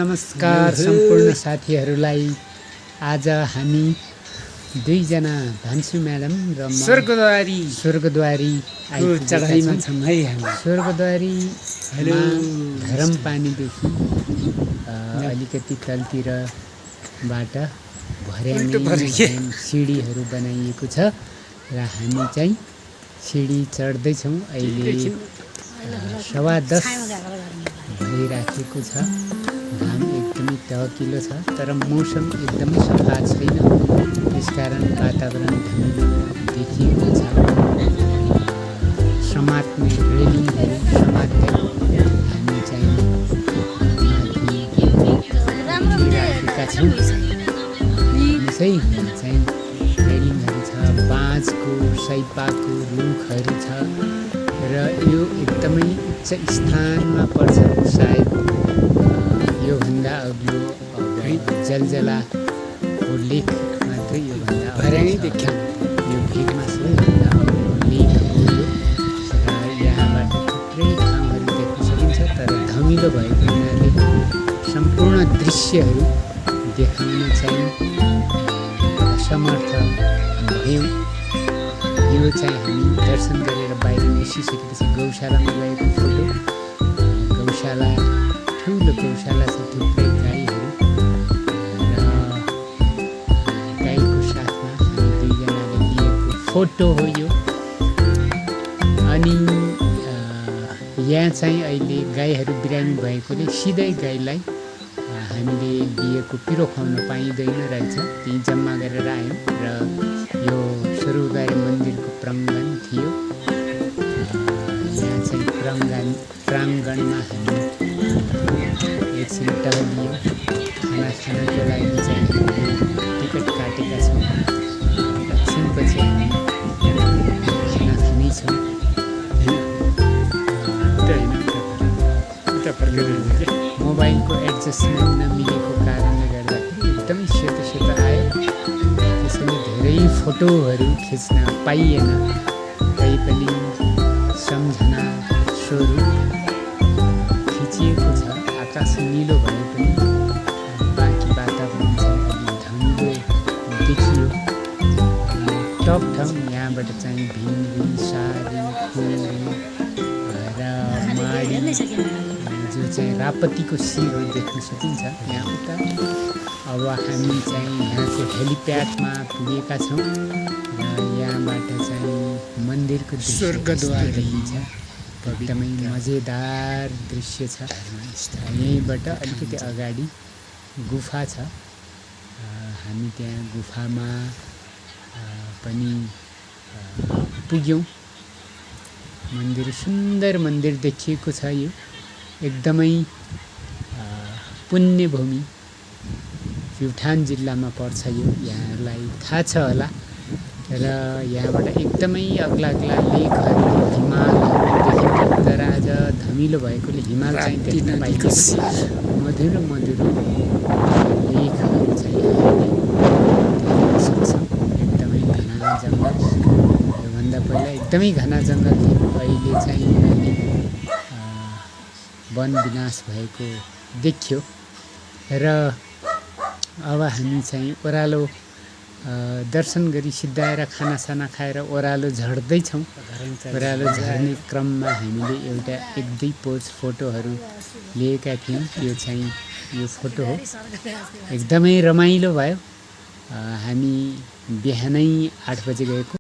नमस्कार सम्पूर्ण साथीहरूलाई। आज हामी दुईजना भान्सु म्याडम र स्वर्गद्वारी चढाइमा छौँ है हामी। स्वर्गद्वारी धरमपानीदेखि अलिकति तलतिरबाट भर्याङ सिँढीहरू बनाइएको छ र हामी चाहिँ सिँढी चढ्दैछौँ। अहिले 10:15 भइराखेको छ। घाम एकदमै तकिलो छ तर मौसम एकदमै सफा छैन, त्यसकारण वातावरण धमिलो देखिएको छ। समात्ने रेलिङहरू समात्दै हामी चाहिँ राखेका छौँ। यसै चाहिँ रेलिङहरू छ, बाँसको सैपाको रुखहरू छ र यो एकदमै उच्च स्थानमा पर्छ। सायद योभन्दा अग्लो जलजलाको लेख मात्रै योभन्दा भर्याङै देख्छ। यो भिरमा सबैभन्दा अग्लो लेख हो यो र यहाँबाट थुप्रै ठाउँहरू देख्न सकिन्छ, तर धमिलो भएको हुनाले सम्पूर्ण दृश्यहरू देखाउन चाहिँ असमर्थ भयौँ। यो चाहिँ हामी दर्शन गरेर बाहिर निस्किसकेपछि गौशालामा गएको फोटो। गौशाला ठुलो गौशाला छ, थुप्रै गाईहरू र गाईको साथमा हामी दुईजनाले लिएको फोटो हो यो। अनि यहाँ चाहिँ अहिले गाईहरू बिरामी भएकोले सिधै गाईलाई हामीले दिएको पिरो खुवाउन पाइँदैन रहेछ, त्यहीँ जम्मा गरेर आयौँ र यो स्वर्गद्वारी मन्दिरको प्राङ्गण थियो। यहाँ चाहिँ प्राङ्गणमा हामी एकछिन टहलियौँ। खानाको लागि चाहिँ टिकट काटेका छौँ। एकछिनपछि हामी खाना खानेछौँ। मोबाइलको एडजस्टमेन्ट नमिलेको कारणले गर्दाखेरि एकदमै सेतो आयो, त्यसैले धेरै फोटोहरू खिच्न पाइएन। तैपनि सम्झना स्वरूप खिचिएको छ। आकाश निलो भए पनि बाँकी वातावरण चाहिँ अलि धमिलो देखियो। टप ठाउँ यहाँबाट चाहिँ भिङ सारी फुलहरू र माडी जो चाहिँ रापतीको शिरहरू देख्न सकिन्छ यहाँ उता। अब हामी चाहिँ यहाँको हेलिप्याडमा पुगेका छौँ र यहाँबाट चाहिँ मन्दिरको स्वर्गद्वार देखिन्छ। एकदमै मजेदार दृश्य छ। यहीँबाट अलिकति अगाडि गुफा छ, हामी त्यहाँ गुफामा पनि पुग्यौँ। मन्दिर सुन्दर मन्दिर देखिएको छ। यो एकदमै पुण्यभूमि प्युठान जिल्लामा पर्छ यो, यहाँहरूलाई थाहा छ होला। र यहाँबाट एकदमै अग्ला लेखहरू हिमालहरू देखिन्छ, तर आज धमिलो भएकोले हिमाल चाहिँ देख्न पाइन्छ। मधुरो लेखहरू चाहिँ देख्न सक्छौँ। एकदमै घना जङ्गल, योभन्दा पहिला एकदमै घना जङ्गल थियो, अहिले चाहिँ वन विनाश भएको देखियो। र अब हामी चाहिँ ओह्रालो दर्शन गरी सिद्धाएर खानासाना खाएर ओह्रालो झर्दैछौँ। ओह्रालो झर्ने क्रममा हामीले एउटा 1-2 पोज फोटोहरू लिएका थियौँ। यो चाहिँ यो फोटो हो। एकदमै रमाइलो भयो। हामी बिहानै 8 बजे गएको।